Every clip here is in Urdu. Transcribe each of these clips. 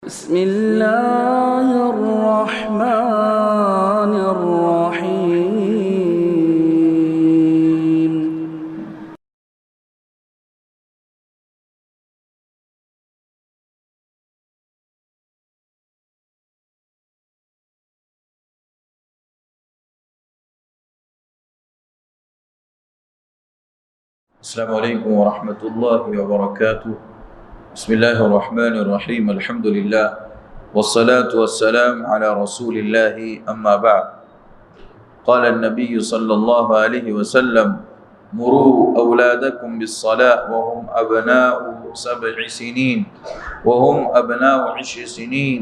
بسم الله الرحمن الرحيم. السلام علیکم ورحمۃ اللہ وبرکاتہ. بسم اللہ الرحمن الرحیم. الحمد للہ والصلاة والسلام على رسول اللہ. اما بعد. قال النبی صلی اللہ علیہ وسلم: مروا اولادکم بالصلاة وهم ابناء 7 سنین وهم ابناء 10 سنین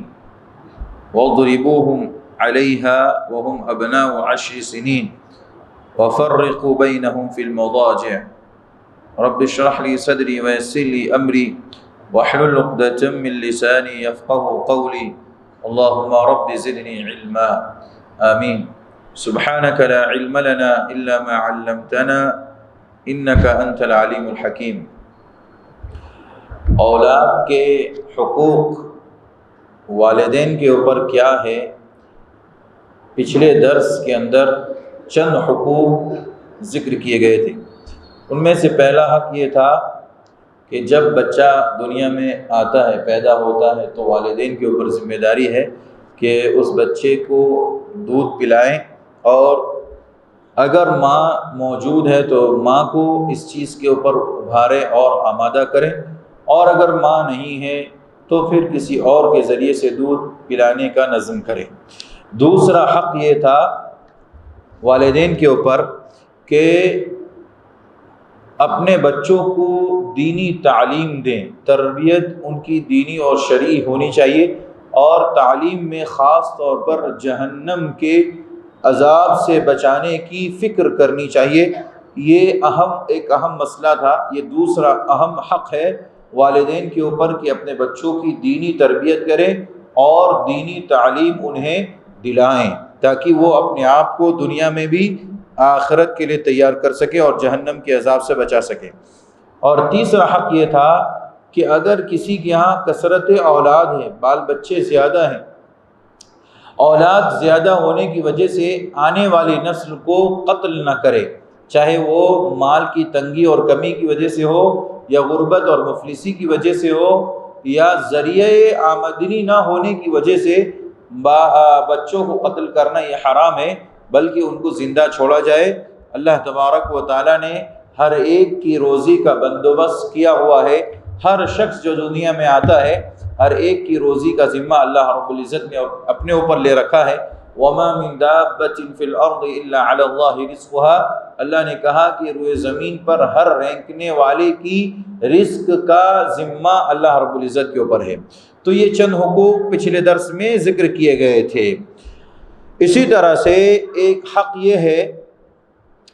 واضربوهم علیها وهم ابناء 10 سنین وفرقوا بینهم في المضاجع. رب اشرح لي صدري ويسر لي امري واحلل عقدة من لساني يفقهوا قولي. اللهم رب زدني علما. آمين. سبحانك لا علم لنا الا ما علمتنا انك انت العليم الحكيم. اولاد کے حقوق والدین کے اوپر کیا ہے؟ پچھلے درس کے اندر چند حقوق ذکر کیے گئے تھے. ان میں سے پہلا حق یہ تھا کہ جب بچہ دنیا میں آتا ہے، پیدا ہوتا ہے، تو والدین کے اوپر ذمہ داری ہے کہ اس بچے کو دودھ پلائیں، اور اگر ماں موجود ہے تو ماں کو اس چیز کے اوپر ابھاریں اور آمادہ کریں، اور اگر ماں نہیں ہے تو پھر کسی اور کے ذریعے سے دودھ پلانے کا نظم کریں. دوسرا حق یہ تھا والدین کے اوپر کہ اپنے بچوں کو دینی تعلیم دیں. تربیت ان کی دینی اور شرعی ہونی چاہیے، اور تعلیم میں خاص طور پر جہنم کے عذاب سے بچانے کی فکر کرنی چاہیے. یہ ایک اہم مسئلہ تھا. یہ دوسرا اہم حق ہے والدین کے اوپر کہ اپنے بچوں کی دینی تربیت کریں اور دینی تعلیم انہیں دلائیں، تاکہ وہ اپنے آپ کو دنیا میں بھی آخرت کے لیے تیار کر سکے اور جہنم کے عذاب سے بچا سکے. اور تیسرا حق یہ تھا کہ اگر کسی کے یہاں کثرت اولاد ہے، بال بچے زیادہ ہیں، اولاد زیادہ ہونے کی وجہ سے آنے والی نسل کو قتل نہ کرے، چاہے وہ مال کی تنگی اور کمی کی وجہ سے ہو، یا غربت اور مفلسی کی وجہ سے ہو، یا ذریعہ آمدنی نہ ہونے کی وجہ سے بچوں کو قتل کرنا یہ حرام ہے، بلکہ ان کو زندہ چھوڑا جائے. اللہ تبارک و تعالیٰ نے ہر ایک کی روزی کا بندوبست کیا ہوا ہے. ہر شخص جو دنیا میں آتا ہے، ہر ایک کی روزی کا ذمہ اللہ رب العزت نے اپنے اوپر لے رکھا ہے. وَمَا مِن دَابَّةٍ فِي الْأَرْضِ إِلَّا عَلَى اللَّهِ رِزْقُهَا. اللہ نے کہا کہ روئے زمین پر ہر رینکنے والے کی رزق کا ذمہ اللہ رب العزت کے اوپر ہے. تو یہ چند حقوق پچھلے درس میں ذکر کیے گئے تھے. اسی طرح سے ایک حق یہ ہے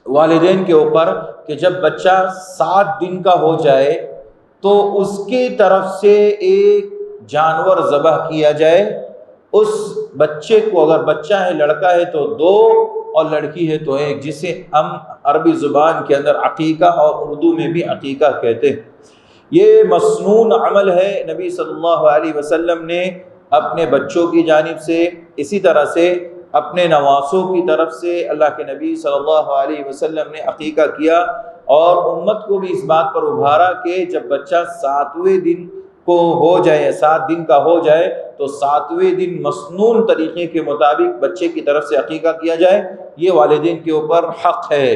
والدین کے اوپر کہ جب بچہ 7 دن کا ہو جائے تو اس کے طرف سے ایک جانور ذبح کیا جائے. اس بچے کو، اگر بچہ ہے لڑکا ہے تو 2 اور لڑکی ہے تو 1، جسے ہم عربی زبان کے اندر عقیقہ اور اردو میں بھی عقیقہ کہتے ہیں. یہ مسنون عمل ہے. نبی صلی اللہ علیہ وسلم نے اپنے بچوں کی جانب سے، اسی طرح سے اپنے نواسوں کی طرف سے اللہ کے نبی صلی اللہ علیہ وسلم نے عقیقہ کیا، اور امت کو بھی اس بات پر ابھارا کہ جب بچہ 7ویں دن کو ہو جائے، 7 دن کا ہو جائے تو 7ویں دن مسنون طریقے کے مطابق بچے کی طرف سے عقیقہ کیا جائے. یہ والدین کے اوپر حق ہے.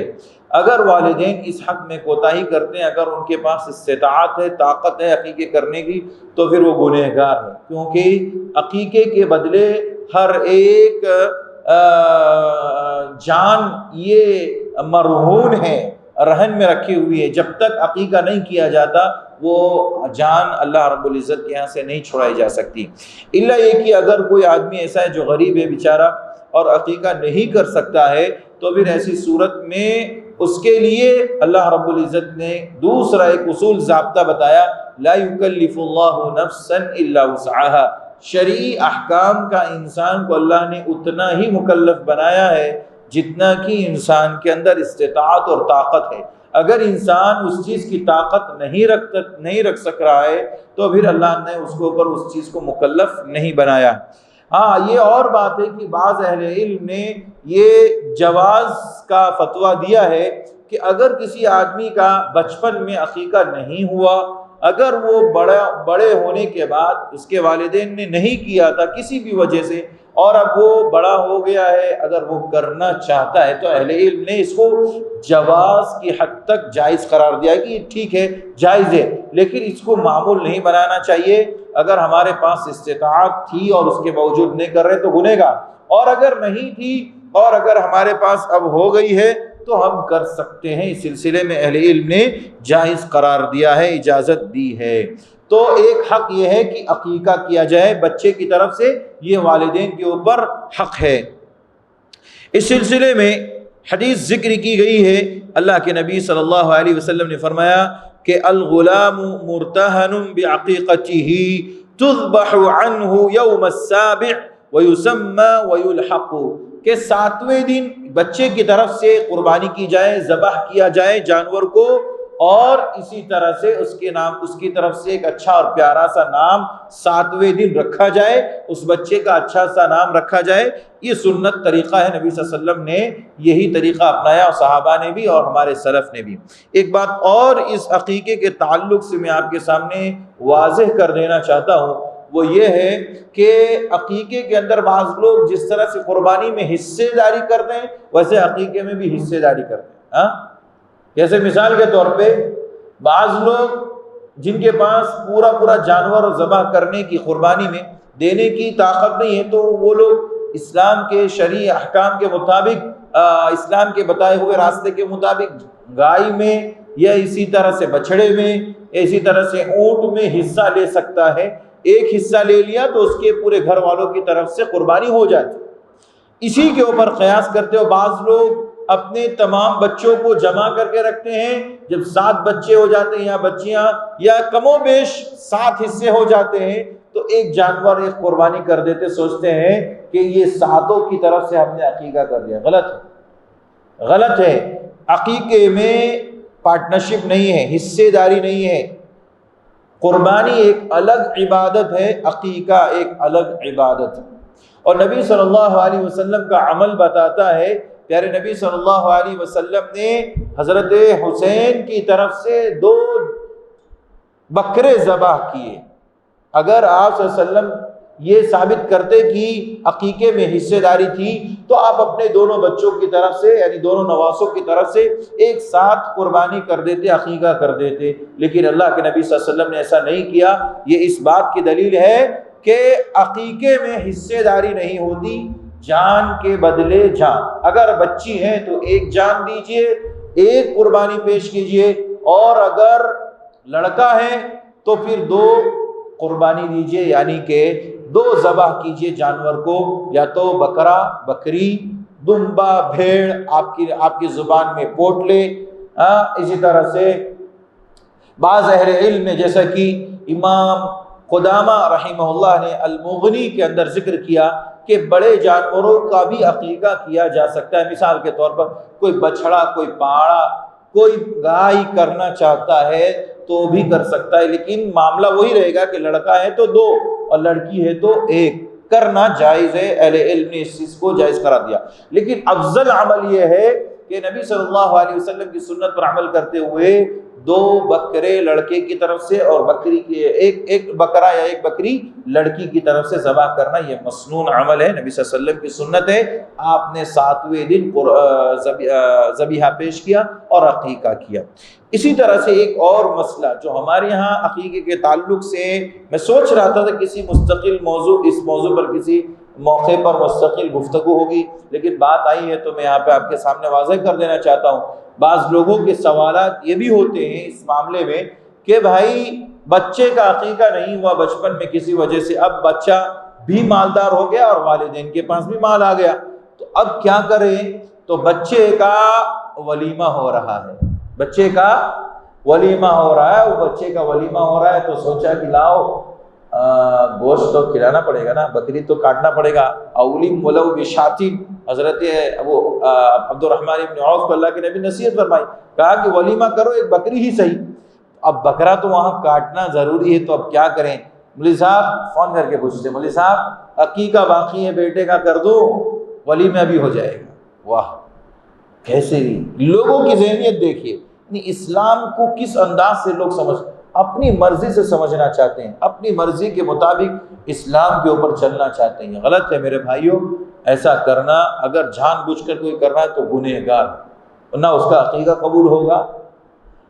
اگر والدین اس حق میں کوتاہی کرتے ہیں، اگر ان کے پاس استطاعت ہے، طاقت ہے عقیقے کرنے کی، تو پھر وہ گنہگار ہے، کیونکہ عقیقے کے بدلے ہر ایک جان یہ مرہون ہے، رہن میں رکھی ہوئی ہے. جب تک عقیقہ نہیں کیا جاتا وہ جان اللہ رب العزت کے یہاں سے نہیں چھڑائی جا سکتی. الا یہ کہ اگر کوئی آدمی ایسا ہے جو غریب ہے بیچارہ اور عقیقہ نہیں کر سکتا ہے، تو پھر ایسی صورت میں اس کے لیے اللہ رب العزت نے دوسرا ایک اصول ضابطہ بتایا: لا یکلف اللہ نفسا الا وسعها. شرعی احکام کا انسان کو اللہ نے اتنا ہی مکلف بنایا ہے جتنا کہ انسان کے اندر استطاعت اور طاقت ہے. اگر انسان اس چیز کی طاقت نہیں رکھ سک رہا ہے تو پھر اللہ نے اس کو اوپر اس چیز کو مکلف نہیں بنایا۔ ہاں یہ اور بات ہے کہ بعض اہل علم نے یہ جواز کا فتویٰ دیا ہے کہ اگر کسی آدمی کا بچپن میں عقیقہ نہیں ہوا، اگر وہ بڑے ہونے کے بعد اس کے والدین نے نہیں کیا تھا کسی بھی وجہ سے، اور اب وہ بڑا ہو گیا ہے، اگر وہ کرنا چاہتا ہے تو اہل علم نے اس کو جواز کی حد تک جائز قرار دیا ہے کہ ٹھیک ہے، جائز ہے، لیکن اس کو معمول نہیں بنانا چاہیے۔ اگر ہمارے پاس استطاعت تھی اور اس کے باوجود نہیں کر رہے تو گنہگار، اور اگر نہیں تھی اور اگر ہمارے پاس اب ہو گئی ہے تو ہم کر سکتے ہیں۔ اس سلسلے میں اہل علم نے جائز قرار دیا ہے، اجازت دی ہے۔ تو ایک حق یہ ہے کہ عقیقہ کیا جائے بچے کی طرف سے، یہ والدین کے اوپر حق ہے۔ اس سلسلے میں حدیث ذکر کی گئی ہے، اللہ کے نبی صلی اللہ علیہ وسلم نے فرمایا کہ الغلام مرتہن بعقیقتہ تذبح عنہ یوم السابع ویسمى ویلحق، کہ 7ویں دن بچے کی طرف سے قربانی کی جائے، ذبح کیا جائے جانور کو، اور اسی طرح سے اس کی طرف سے ایک اچھا اور پیارا سا نام 7ویں دن رکھا جائے، اس بچے کا اچھا سا نام رکھا جائے۔ یہ سنت طریقہ ہے، نبی صلی اللہ علیہ وسلم نے یہی طریقہ اپنایا، اور صحابہ نے بھی اور ہمارے سلف نے بھی۔ ایک بات اور اس عقیقے کے تعلق سے میں آپ کے سامنے واضح کر دینا چاہتا ہوں، وہ یہ ہے کہ عقیقے کے اندر بعض لوگ جس طرح سے قربانی میں حصے داری کرتے ہیں ویسے عقیقے میں بھی حصے داری کرتے ہیں۔ جیسے مثال کے طور پہ بعض لوگ جن کے پاس پورا جانور ذبح کرنے کی قربانی میں دینے کی طاقت نہیں ہے، تو وہ لوگ اسلام کے شرعی احکام کے مطابق، اسلام کے بتائے ہوئے راستے کے مطابق گائے میں یا اسی طرح سے بچڑے میں، اسی طرح سے اونٹ میں حصہ لے سکتا ہے۔ ایک حصہ لے لیا تو اس کے پورے گھر والوں کی طرف سے قربانی ہو جاتی۔ اسی کے اوپر قیاس کرتے ہو بعض لوگ اپنے تمام بچوں کو جمع کر کے رکھتے ہیں، جب 7 بچے ہو جاتے ہیں یا بچیاں یا کم و بیش 7 حصے ہو جاتے ہیں تو ایک جانور ایک قربانی کر دیتے، سوچتے ہیں کہ یہ 7 کی طرف سے ہم نے عقیقہ کر دیا۔ غلط ہے۔ عقیقے میں پارٹنرشپ نہیں ہے، حصے داری نہیں ہے۔ قربانی ایک الگ عبادت ہے، عقیقہ ایک الگ عبادت ہے۔ اور نبی صلی اللہ علیہ وسلم کا عمل بتاتا ہے، پیارے نبی صلی اللہ علیہ وسلم نے حضرت حسین کی طرف سے 2 بکرے ذبح کیے۔ اگر آپ صلی اللہ علیہ وسلم یہ ثابت کرتے کہ عقیقے میں حصے داری تھی تو آپ اپنے دونوں بچوں کی طرف سے یعنی دونوں نواسوں کی طرف سے ایک ساتھ قربانی کر دیتے، عقیقہ کر دیتے، لیکن اللہ کے نبی صلی اللہ علیہ وسلم نے ایسا نہیں کیا۔ یہ اس بات کی دلیل ہے کہ عقیقے میں حصے داری نہیں ہوتی، جان کے بدلے جان۔ اگر بچی ہے تو ایک جان دیجئے، ایک قربانی پیش کیجئے، اور اگر لڑکا ہے تو پھر 2 قربانی دیجئے، یعنی کہ 2 ذبح کیجئے جانور کو، یا تو بکرا، بکری، دمبا، بھیڑ، آپ کی زبان میں پوٹلے۔ اسی طرح سے بعض اہل علم نے جیسا کہ امام قدامہ رحمہ اللہ نے المغنی کے اندر ذکر کیا کہ بڑے جانوروں کا بھی عقیقہ کیا جا سکتا ہے۔ مثال کے طور پر کوئی بچڑا، کوئی پاڑا، کوئی گائے کرنا چاہتا ہے تو بھی کر سکتا ہے، لیکن معاملہ وہی رہے گا کہ لڑکا ہے تو 2 اور لڑکی ہے تو 1 کرنا جائز ہے۔ اہل علم نے اس چیز کو جائز قرار دیا، لیکن افضل عمل یہ ہے کہ نبی صلی اللہ علیہ وسلم کی سنت پر عمل کرتے ہوئے 2 بکرے لڑکے کی طرف سے اور بکری کی ایک بکرا یا ایک بکری لڑکی کی طرف سے ذبح کرنا، یہ مسنون عمل ہے، نبی صلی اللہ علیہ وسلم کی سنت ہے۔ آپ نے 7ویں دن ذبیحہ پیش کیا اور عقیقہ کیا۔ اسی طرح سے ایک اور مسئلہ جو ہمارے یہاں عقیقے کے تعلق سے میں سوچ رہا تھا کہ کسی مستقل موضوع، اس موضوع پر کسی موقع پر مستقل گفتگو ہوگی، لیکن بات آئی ہے تو میں یہاں پہ آپ کے سامنے واضح کر دینا چاہتا ہوں۔ بعض لوگوں کے سوالات یہ بھی ہوتے ہیں اس معاملے میں کہ بھائی بچے کا عقیقہ نہیں ہوا بچپن میں کسی وجہ سے، اب بچہ بھی مالدار ہو گیا اور والدین کے پاس بھی مال آ گیا، تو اب کیا کریں؟ تو بچے کا ولیمہ ہو رہا ہے، بچے کا ولیمہ ہو رہا ہے، وہ بچے کا ولیمہ ہو رہا ہے تو سوچا کہ لاؤ گوشت تو کھلانا پڑے گا نا، بکری تو کاٹنا پڑے گا. اولیم ولو بشاتین، حضرت ابو عبد الرحمن ابن عوف کو اللہ کے نبی نصیحت فرمائی، کہا کہ ولیمہ کرو ایک بکری ہی صحیح. اب بکرا تو وہاں کاٹنا ضروری ہے، تو اب کیا کریں؟ مولوی صاحب فون کر کے پوچھتے، مولوی صاحب عقیقہ باقی ہے بیٹے کا کر دو، ولیمہ بھی ہو جائے گا. واہ کیسے لوگوں کی ذہنیت دیکھیے، یعنی اسلام کو کس انداز سے لوگ اپنی مرضی سے سمجھنا چاہتے ہیں، اپنی مرضی کے مطابق اسلام کے اوپر چلنا چاہتے ہیں. یہ غلط ہے میرے بھائیوں. ایسا کرنا اگر جان بوجھ کر کوئی کر رہا ہے تو گنہگار، نہ اس کا عقیدہ قبول ہوگا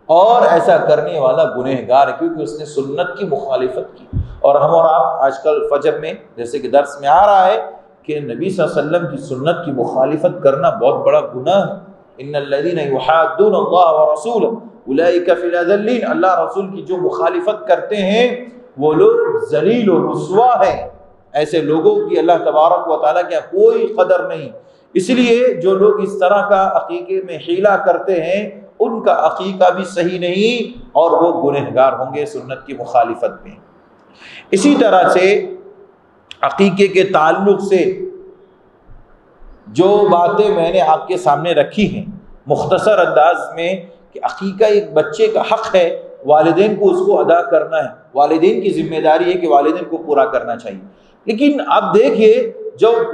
اور ایسا کرنے والا گنہگار ہے، کیونکہ اس نے سنت کی مخالفت کی. اور ہم اور آپ آج کل فجر میں جیسے کہ درس میں آ رہا ہے کہ نبی صلی اللہ علیہ وسلم کی سنت کی مخالفت کرنا بہت بڑا گناہ ہے. ان الذین یحادون اللہ ورسولہ اولئک فی الاذلین. اللہ رسول کی جو مخالفت کرتے ہیں وہ لوگ ذلیل و رسوا ہیں. ایسے لوگوں کی اللہ تبارک و تعالیٰ کے کوئی قدر نہیں. اس لیے جو لوگ اس طرح کا عقیقے میں حیلہ کرتے ہیں ان کا عقیقہ بھی صحیح نہیں اور وہ گنہگار ہوں گے سنت کی مخالفت میں. اسی طرح سے عقیقے کے تعلق سے جو باتیں میں نے آپ کے سامنے رکھی ہیں مختصر انداز میں، کہ عقیقہ ایک بچے کا حق ہے، والدین کو اس کو ادا کرنا ہے، والدین کی ذمہ داری ہے کہ والدین کو پورا کرنا چاہیے. لیکن اب دیکھیے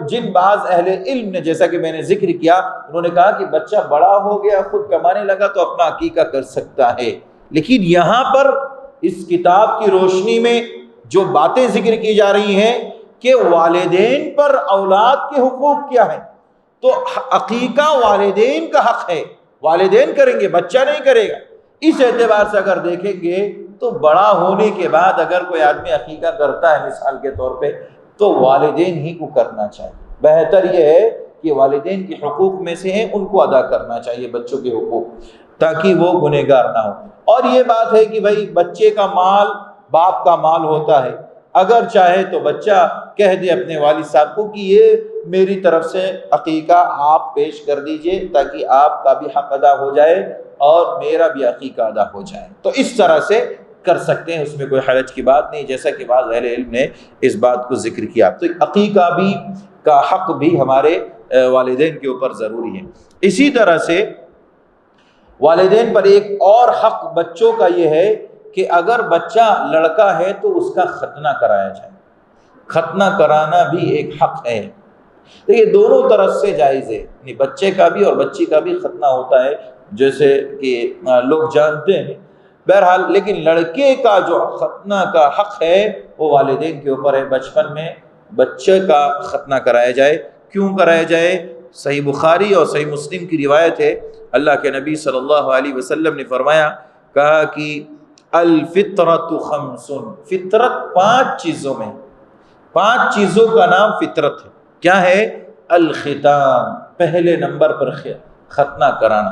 جن بعض اہل علم نے، جیسا کہ میں نے ذکر کیا، انہوں نے کہا کہ بچہ بڑا ہو گیا، خود کمانے لگا تو اپنا عقیقہ کر سکتا ہے. لیکن یہاں پر اس کتاب کی روشنی میں جو باتیں ذکر کی جا رہی ہیں کہ والدین پر اولاد کے حقوق کیا ہیں، تو عقیقہ والدین کا حق ہے، والدین کریں گے، بچہ نہیں کرے گا. اس اعتبار سے اگر دیکھیں گے تو بڑا ہونے کے بعد اگر کوئی آدمی عقیقہ کرتا ہے مثال کے طور پہ تو والدین ہی کو کرنا چاہیے. بہتر یہ ہے کہ والدین کے حقوق میں سے ہیں ان کو ادا کرنا چاہیے بچوں کے حقوق، تاکہ وہ گنہگار نہ ہو. اور یہ بات ہے کہ بھائی بچے کا مال باپ کا مال ہوتا ہے، اگر چاہے تو بچہ کہہ دے اپنے والد صاحب کو کہ یہ میری طرف سے عقیقہ آپ پیش کر دیجئے تاکہ آپ کا بھی حق ادا ہو جائے اور میرا بھی عقیقہ ادا ہو جائے. تو اس طرح سے کر سکتے ہیں، اس میں کوئی حرج کی بات نہیں، جیسا کہ بعض اہل علم نے اس بات کو ذکر کیا. تو عقیقہ بھی کا حق بھی ہمارے والدین کے اوپر ضروری ہے. اسی طرح سے والدین پر ایک اور حق بچوں کا یہ ہے کہ اگر بچہ لڑکا ہے تو اس کا ختنہ کرایا جائے. ختنہ کرانا بھی ایک حق ہے. دیکھیے دونوں طرف سے جائز ہے، یعنی بچے کا بھی اور بچی کا بھی ختنہ ہوتا ہے جیسے کہ لوگ جانتے ہیں. بہرحال لیکن لڑکے کا جو ختنہ کا حق ہے وہ والدین کے اوپر ہے. بچپن میں بچے کا ختنہ کرایا جائے. کیوں کرایا جائے؟ صحیح بخاری اور صحیح مسلم کی روایت ہے، اللہ کے نبی صلی اللہ علیہ وسلم نے فرمایا، کہا کہ الفطرۃ خمس، فطرت 5 چیزوں میں، 5 چیزوں کا نام فطرت ہے. کیا ہے؟ الختان، پہلے نمبر پر ختنہ کرانا،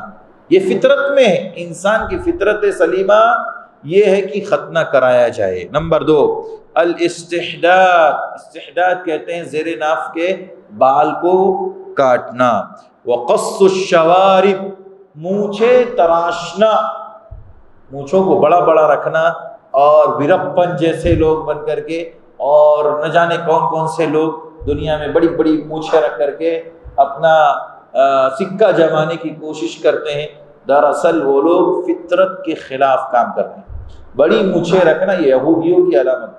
یہ فطرت میں ہے. انسان کی فطرت سلیمہ یہ ہے کہ ختنہ کرایا جائے. نمبر 2 الاستحداد، استحداد کہتے ہیں زیر ناف کے بال کو کاٹنا. وقص الشوارب، مونچھیں تراشنا، مونچھوں کو بڑا بڑا رکھنا، اور ویرپن جیسے لوگ بن کر کے، اور نہ جانے کون کون سے لوگ دنیا میں بڑی بڑی مونچھیں رکھ کر کے اپنا سکہ جمانے کی کوشش کرتے ہیں. دراصل وہ لوگ فطرت کے خلاف کام کر رہے ہیں. بڑی مونچھیں رکھنا یہ یہودیوں کی علامت،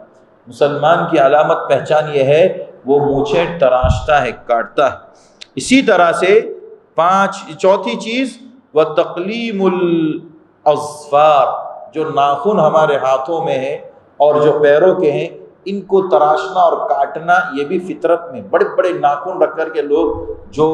مسلمان کی علامت پہچان یہ ہے وہ مونچھیں تراشتا ہے، کاٹتا ہے. اسی طرح سے چوتھی چیز وتقلیم الاظفار، جو ناخن ہمارے ہاتھوں میں ہیں اور جو پیروں کے ہیں ان کو تراشنا اور کاٹنا، یہ بھی فطرت میں. بڑے بڑے ناخن رکھ کر کے لوگ جو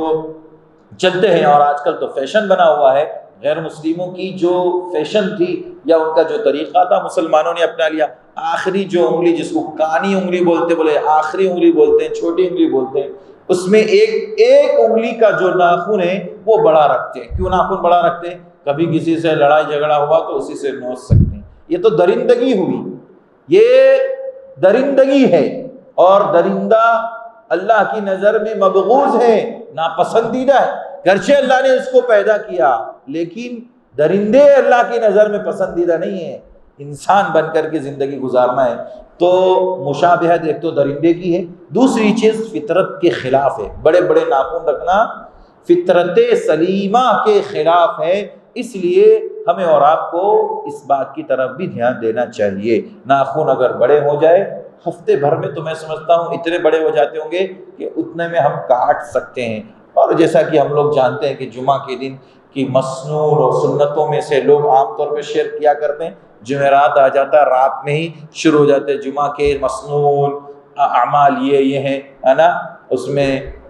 چلتے ہیں، اور آج کل تو فیشن بنا ہوا ہے، غیر مسلموں کی جو فیشن تھی یا ان کا جو طریقہ تھا مسلمانوں نے اپنا لیا. آخری جو انگلی جس کو کانی انگلی بولے آخری انگلی بولتے ہیں، چھوٹی انگلی بولتے ہیں، اس میں ایک انگلی کا جو ناخن ہے وہ بڑا رکھتے ہیں. کیوں ناخن بڑا رکھتے ہیں؟ کبھی کسی سے لڑائی جھگڑا ہوا تو اسی سے نوچ سکتے ہیں. یہ تو درندگی ہوئی، یہ درندگی ہے، اور درندہ اللہ کی نظر میں مبغوض ہے، ناپسندیدہ ہے. گرچہ اللہ نے اس کو پیدا کیا لیکن درندے اللہ کی نظر میں پسندیدہ نہیں ہیں. انسان بن کر کے زندگی گزارنا ہے تو مشابہت ایک تو درندے کی ہے، دوسری چیز فطرت کے خلاف ہے۔ بڑے بڑے ناخن رکھنا فطرت سلیمہ کے خلاف ہے، اس لیے ہمیں اور آپ کو اس بات کی طرف بھی دھیان دینا چاہیے۔ ناخن اگر بڑے ہو جائے ہفتے بھر میں تو میں سمجھتا ہوں اتنے بڑے ہو جاتے ہوں گے کہ اتنے میں ہم کاٹ سکتے ہیں، اور جیسا کہ ہم لوگ جانتے ہیں کہ جمعہ کے دن کی مسنون اور سنتوں میں سے لوگ عام طور پہ شیئر کیا کرتے ہیں، جمعرات آ جاتا ہے رات میں ہی شروع ہو جاتے ہیں جمعہ کے مسنون اعمال یہ ہیں، ہے نا، اس میں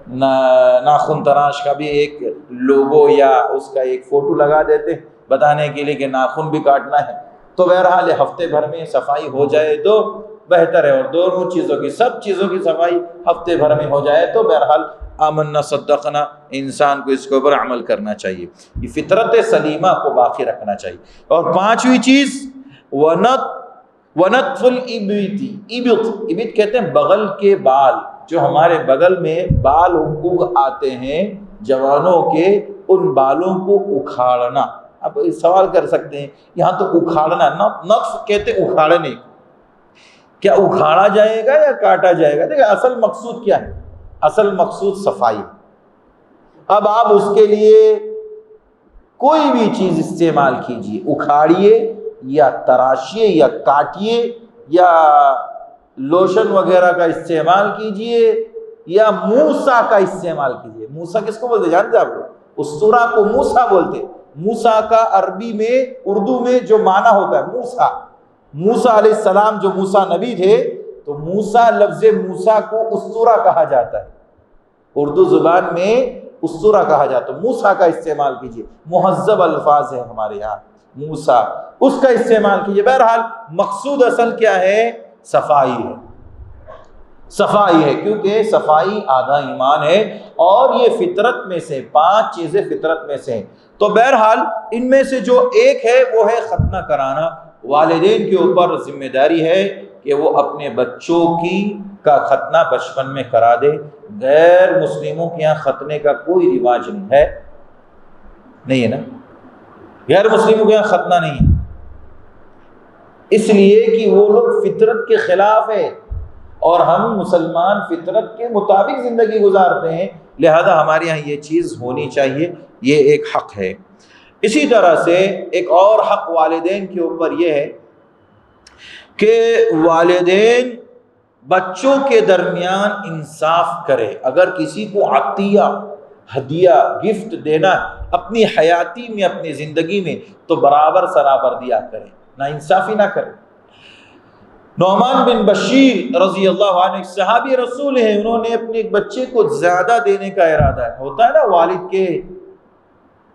ناخن تراش کا بھی ایک لوگو یا اس کا ایک فوٹو لگا دیتے بتانے کے لیے کہ ناخن بھی کاٹنا ہے۔ تو بہرحال ہفتے بھر میں صفائی ہو جائے تو بہتر ہے، اور دونوں چیزوں کی سب چیزوں کی صفائی ہفتے بھر میں ہو جائے تو بہرحال آمنا صدقنا، انسان کو اس کے اوپر عمل کرنا چاہیے، یہ فطرت سلیمہ کو باقی رکھنا چاہیے۔ اور پانچویں چیز ونطف الابط، ابط کہتے ہیں بغل کے بال، جو ہمارے بغل میں بال اگ آتے ہیں جوانوں کے، ان بالوں کو اکھاڑنا۔ اب سوال کر سکتے ہیں یہاں تو اکھاڑنا، نطف کہتے ہیں اکھاڑنے، کیا اکھاڑا جائے گا یا کاٹا جائے گا؟ دیکھیں اصل مقصود کیا ہے، اصل مقصود صفائی۔ اب آپ اس کے لیے کوئی بھی چیز استعمال کیجئے، اکھاڑیے یا تراشیے یا کاٹیے یا لوشن وغیرہ کا استعمال کیجئے یا موسیٰ کا استعمال کیجئے۔ موسیٰ کس کو بولتے جانتے آپ لوگ؟ اسطورہ کو موسیٰ بولتے۔ موسیٰ کا عربی میں اردو میں جو معنی ہوتا ہے موسیٰ، موسیٰ علیہ السلام جو موسیٰ نبی تھے تو موسیٰ، لفظ موسیٰ کو اسطورہ کہا جاتا ہے، اردو زبان میں اسطورہ کہا جاتا ہے۔ موسیٰ کا استعمال کیجئے، مہذب الفاظ ہے ہمارے یہاں، موسیٰ، اس کا استعمال کیجئے۔ بہرحال مقصود اصل کیا ہے؟ صفائی ہے، صفائی ہے، کیونکہ صفائی آدھا ایمان ہے، اور یہ فطرت میں سے 5 چیزیں فطرت میں سے ہیں۔ تو بہرحال ان میں سے جو ایک ہے وہ ہے ختنہ کرانا۔ والدین کے اوپر ذمہ داری ہے کہ وہ اپنے بچوں کا ختنہ بچپن میں کرا دے۔ غیر مسلموں کے یہاں ختنے کا کوئی رواج نہیں ہے نا، غیر مسلموں کے یہاں ختنہ نہیں ہے، اس لیے کہ وہ لوگ فطرت کے خلاف ہے، اور ہم مسلمان فطرت کے مطابق زندگی گزارتے ہیں، لہذا ہمارے یہاں یہ چیز ہونی چاہیے، یہ ایک حق ہے۔ اسی طرح سے ایک اور حق والدین کے اوپر یہ ہے کہ والدین بچوں کے درمیان انصاف کرے۔ اگر کسی کو عطیہ، ہدیہ، گفٹ دینا اپنی حیاتی میں، اپنی زندگی میں، تو برابر سرابر دیا کرے، نا انصافی نہ کرے۔ نعمان بن بشیر رضی اللہ عنہ ایک صحابی رسول ہیں، انہوں نے اپنے ایک بچے کو زیادہ دینے کا ارادہ ہے۔ ہوتا ہے نا والد کے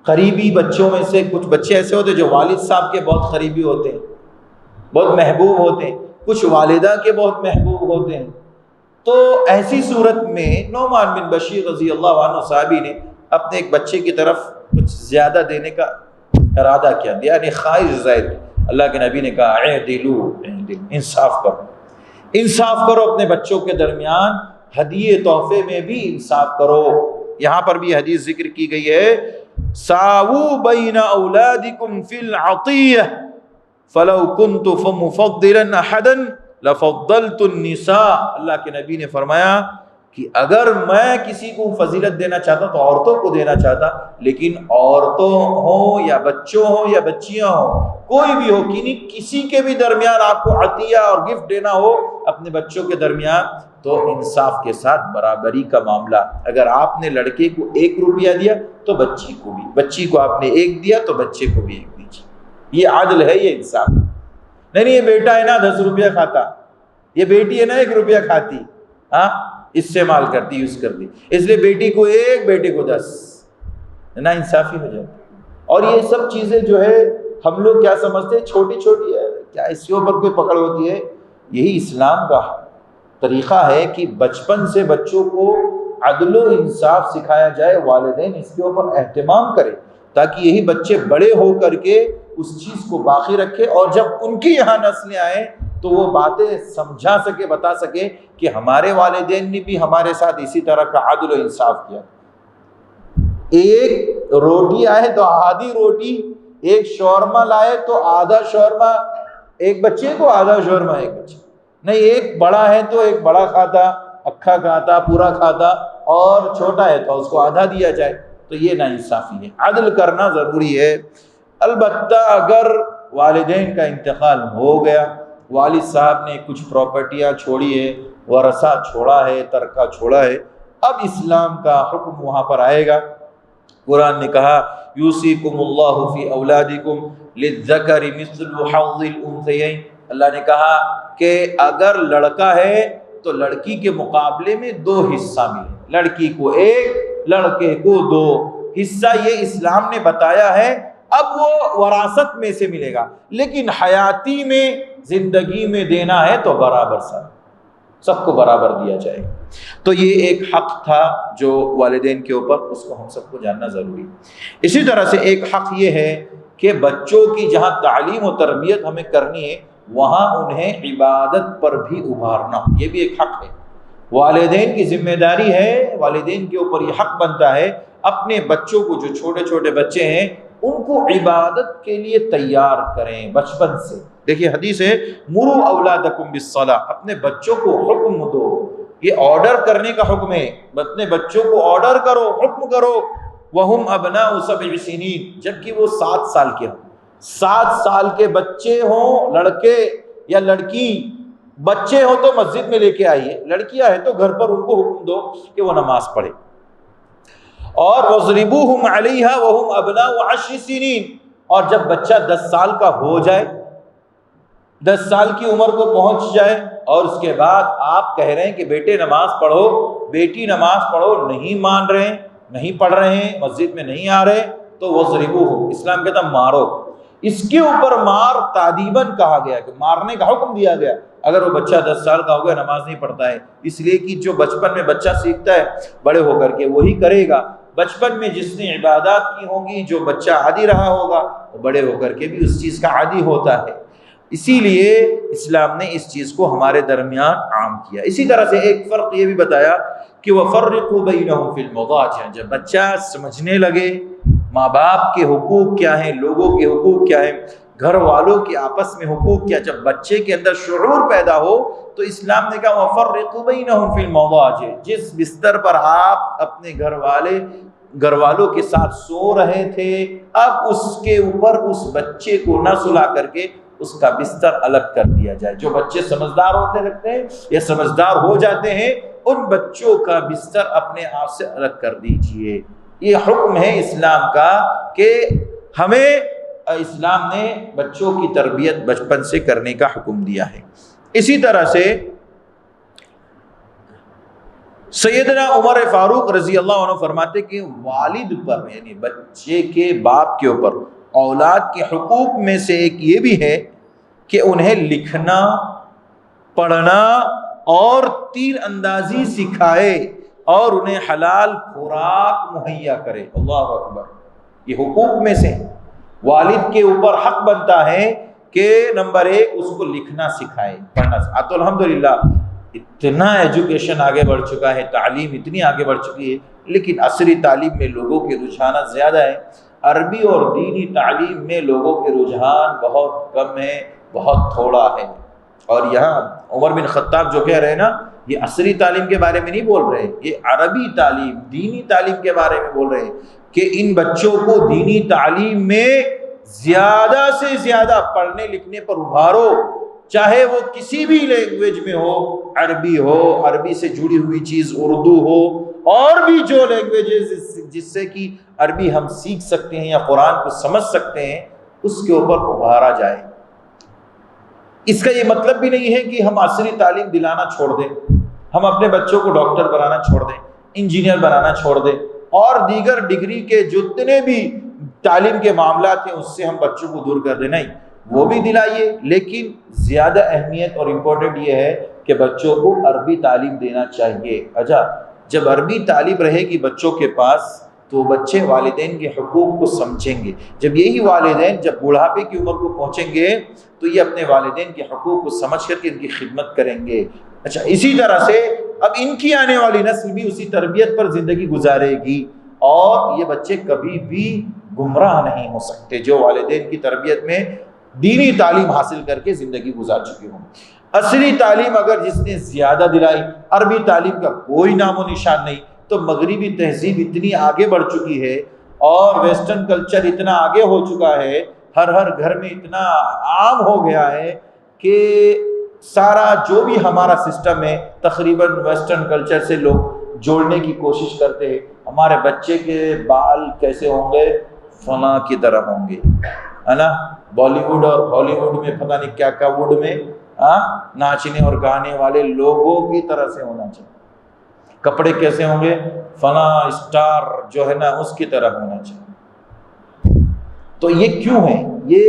قریبی بچوں میں سے کچھ بچے ایسے ہوتے ہیں جو والد صاحب کے بہت قریبی ہوتے ہیں، بہت محبوب ہوتے ہیں، کچھ والدہ کے بہت محبوب ہوتے ہیں۔ تو ایسی صورت میں نعمان بن بشیر رضی اللہ عنہ صحابی نے اپنے ایک بچے کی طرف کچھ زیادہ دینے کا ارادہ کیا، یعنی خواہش زائد۔ اللہ کے نبی نے کہا اعدلوا، انصاف کرو، انصاف کرو اپنے بچوں کے درمیان، ہدیے تحفے میں بھی انصاف کرو۔ یہاں پر بھی حدیث ذکر کی گئی ہے، ساووا بین اولادکم فی العطیہ فلو کنت مفضلا احدا لفضلت النساء۔ اللہ کے نبی نے فرمایا کہ اگر میں کسی کو فضیلت دینا چاہتا تو عورتوں کو دینا چاہتا، لیکن عورتوں ہوں یا بچوں ہوں یا بچیاں ہوں، کوئی بھی ہو، کسی کے بھی درمیان آپ کو عطیہ اور گفٹ دینا ہو اپنے بچوں کے درمیان، تو انصاف کے ساتھ برابری کا معاملہ۔ اگر آپ نے لڑکے کو 1 روپیہ دیا تو بچی کو بھی، بچی کو آپ نے 1 دیا تو بچے کو بھی 1 دیجیے، یہ عدل ہے، یہ انصاف۔ نہیں یہ بیٹا ہے نا 10 روپیہ کھاتا، یہ بیٹی ہے نا 1 روپیہ کھاتی، ہاں استعمال کرتی، یوز کرتی، اس لیے بیٹی کو 1 بیٹے کو 10، نا انصافی ہو جاتی۔ اور یہ سب چیزیں جو ہے ہم لوگ کیا سمجھتے ہیں چھوٹی چھوٹی ہے، کیا اس کے اوپر کوئی پکڑ ہوتی ہے؟ یہی اسلام کا طریقہ ہے کہ بچپن سے بچوں کو عدل و انصاف سکھایا جائے، والدین اس کے اوپر اہتمام کرے، تاکہ یہی بچے بڑے ہو کر کے اس چیز کو باقی رکھے، اور جب ان کی یہاں نسلیں آئیں تو وہ باتیں سمجھا سکے، بتا سکے کہ ہمارے والدین نے بھی ہمارے ساتھ اسی طرح کا عدل و انصاف کیا۔ 1 روٹی آئے تو آدھی روٹی، 1 شورما لائے تو آدھا شورما ایک بچے کو آدھا شورما، ایک بچے نہیں، ایک بڑا ہے تو ایک بڑا کھاتا، اکھا کھاتا، پورا کھاتا، اور چھوٹا ہے تو اس کو آدھا دیا جائے، تو یہ ناانصافی ہے۔ عدل کرنا ضروری ہے۔ البتہ اگر والدین کا انتقال ہو گیا، والد صاحب نے کچھ پراپرٹیاں چھوڑی ہے، ورثہ چھوڑا ہے، ترکہ چھوڑا ہے، اب اسلام کا حکم وہاں پر آئے گا۔ قرآن نے کہا یوصیکم اللہ فی اولادکم للذکر مثل حظ الانثیین، اللہ نے کہا کہ اگر لڑکا ہے تو لڑکی کے مقابلے میں 2 حصہ ملے، لڑکی کو 1، لڑکے کو 2 حصہ، یہ اسلام نے بتایا ہے۔ اب وہ وراثت میں سے ملے گا، لیکن حیاتی میں، زندگی میں دینا ہے تو برابر سب کو برابر دیا جائے گا۔ تو یہ ایک حق تھا جو والدین کے اوپر، اس کو ہم سب کو جاننا ضروری ہے۔ اسی طرح سے ایک حق یہ ہے کہ بچوں کی جہاں تعلیم و تربیت ہمیں کرنی ہے، وہاں انہیں عبادت پر بھی ابھارنا، یہ بھی ایک حق ہے۔ والدین کی ذمہ داری ہے، والدین کے اوپر یہ حق بنتا ہے اپنے بچوں کو، جو چھوٹے چھوٹے بچے ہیں ان کو عبادت کے لیے تیار کریں بچپن سے۔ دیکھیے حدیث ہے مروا اولادکم بالصلاۃ، اپنے بچوں کو حکم دو، یہ آرڈر کرنے کا حکم ہے، اپنے بچوں کو آرڈر کرو، حکم کرو۔ وہم ابناء 7 سنین، جبکہ وہ 7 سال کے ہوں، 7 سال کے بچے ہوں، لڑکے یا لڑکی بچے ہوں تو مسجد میں لے کے آئیے، لڑکیاں ہیں تو گھر پر ان کو حکم دو کہ وہ نماز پڑھے۔ اور وَاضْرِبُوهُمْ عَلَيْهَا وَهُمْ أَبْنَاءُ 10 سنین، اور جب بچہ 10 سال کا ہو جائے، 10 سال کی عمر کو پہنچ جائے، اور اس کے بعد آپ کہہ رہے ہیں کہ بیٹے نماز پڑھو، بیٹی نماز پڑھو، نہیں مان رہے ہیں، نہیں پڑھ رہے ہیں، مسجد میں نہیں آ رہے، تو وَاضْرِبُوهُمْ، اسلام کہتا مارو۔ اس کے اوپر مار تعدیباً کہا گیا کہ مارنے کا حکم دیا گیا اگر وہ بچہ 10 سال کا ہو گیا نماز نہیں پڑھتا ہے، اس لیے کہ جو بچپن میں بچہ سیکھتا ہے بڑے ہو کر کے وہی کرے گا۔ بچپن میں جس نے عبادات کی ہوں گی، جو بچہ عادی رہا ہوگا، وہ بڑے ہو کر کے بھی اس چیز کا عادی ہوتا ہے۔ اسی لیے اسلام نے اس چیز کو ہمارے درمیان عام کیا۔ اسی طرح سے ایک فرق یہ بھی بتایا کہ وَفَرِّقُوا بَيْنَهُمْ فِي الْمَضَاجِعِ، جب بچہ سمجھنے لگے ماں باپ کے حقوق کیا ہیں، لوگوں کے حقوق کیا ہیں، گھر والوں کے آپس میں حقوق کیا، جب بچے کے اندر شعور پیدا ہو تو اسلام نے کہا وَفَرِّقُوا بَيْنَهُمْ فِي الْمَضَاجِعِ، جس بستر پر آپ اپنے گھر والوں کے ساتھ سو رہے تھے، اب اس کے اوپر اس بچے کو نہ سلا کر کے اس کا بستر الگ کر دیا جائے۔ جو بچے سمجھدار ہوتے لگتے ہیں یا سمجھدار ہو جاتے ہیں، ان بچوں کا بستر اپنے آپ سے الگ کر دیجئے۔ یہ حکم ہے اسلام کا کہ ہمیں اسلام نے بچوں کی تربیت بچپن سے کرنے کا حکم دیا ہے۔ اسی طرح سے سیدنا عمر فاروق رضی اللہ عنہ فرماتے کہ والد پر، یعنی بچے کے باپ کے اوپر اولاد کے حقوق میں سے ایک یہ بھی ہے کہ انہیں لکھنا، پڑھنا اور تیر اندازی سکھائے اور انہیں حلال خوراک مہیا کرے۔ اللہ اکبر، یہ حقوق میں سے والد کے اوپر حق بنتا ہے کہ نمبر 1 اس کو لکھنا سکھائے، پڑھنا سکھائے۔ تو الحمدللہ اتنا ایجوکیشن آگے بڑھ چکا ہے، تعلیم اتنی آگے بڑھ چکی ہے، لیکن عصری تعلیم میں لوگوں کے رجحانات زیادہ ہیں، عربی اور دینی تعلیم میں لوگوں کے رجحان بہت کم ہے، بہت تھوڑا ہے۔ اور یہاں عمر بن خطاب جو کہہ رہے ہیں نا، یہ عصری تعلیم کے بارے میں نہیں بول رہے، یہ عربی تعلیم، دینی تعلیم کے بارے میں بول رہے ہیں کہ ان بچوں کو دینی تعلیم میں زیادہ سے زیادہ پڑھنے لکھنے پر ابھارو، چاہے وہ کسی بھی لینگویج میں ہو، عربی ہو، عربی سے جڑی ہوئی چیز اردو ہو، اور بھی جو لینگویجز جس سے کہ عربی ہم سیکھ سکتے ہیں یا قرآن کو سمجھ سکتے ہیں، اس کے اوپر ابھارا جائے۔ اس کا یہ مطلب بھی نہیں ہے کہ ہم عصری تعلیم دلانا چھوڑ دیں، ہم اپنے بچوں کو ڈاکٹر بنانا چھوڑ دیں، انجینئر بنانا چھوڑ دیں، اور دیگر ڈگری کے جتنے بھی تعلیم کے معاملات ہیں اس سے ہم بچوں کو دور کر دیں، نہیں، وہ بھی دلائیے، لیکن زیادہ اہمیت اور امپورٹنٹ یہ ہے کہ بچوں کو عربی تعلیم دینا چاہیے۔ اچھا، جب عربی تعلیم رہے گی بچوں کے پاس تو بچے والدین کے حقوق کو سمجھیں گے۔ جب یہی والدین جب بڑھاپے کی عمر کو پہنچیں گے تو یہ اپنے والدین کے حقوق کو سمجھ کر کے ان کی خدمت کریں گے۔ اچھا، اسی طرح سے اب ان کی آنے والی نسل بھی اسی تربیت پر زندگی گزارے گی، اور یہ بچے کبھی بھی گمراہ نہیں ہو سکتے۔ جو والدین کی تربیت میں دینی تعلیم حاصل کر کے زندگی گزار چکے ہوں۔ عصری تعلیم اگر جس نے زیادہ دلائی، عربی تعلیم کا کوئی نام و نشان نہیں، تو مغربی تہذیب اتنی آگے بڑھ چکی ہے اور ویسٹرن کلچر اتنا آگے ہو چکا ہے، ہر گھر میں اتنا عام ہو گیا ہے کہ سارا جو بھی ہمارا سسٹم ہے تقریباً ویسٹرن کلچر سے لوگ جوڑنے کی کوشش کرتے ہیں۔ ہمارے بچے کے بال کیسے ہوں گے؟ فلاں کی طرح ہوں گے، ہے نا؟ بالی ووڈ اور ہالی ووڈ میں پتہ نہیں کیا کیا ووڈ میں ناچنے اور گانے والے لوگوں کی طرح سے ہونا چاہیے۔ کپڑے کیسے ہوں گے؟ فلاں اسٹار جو ہے نا اس کی طرح ہونا چاہیے۔ تو یہ کیوں ہے؟ یہ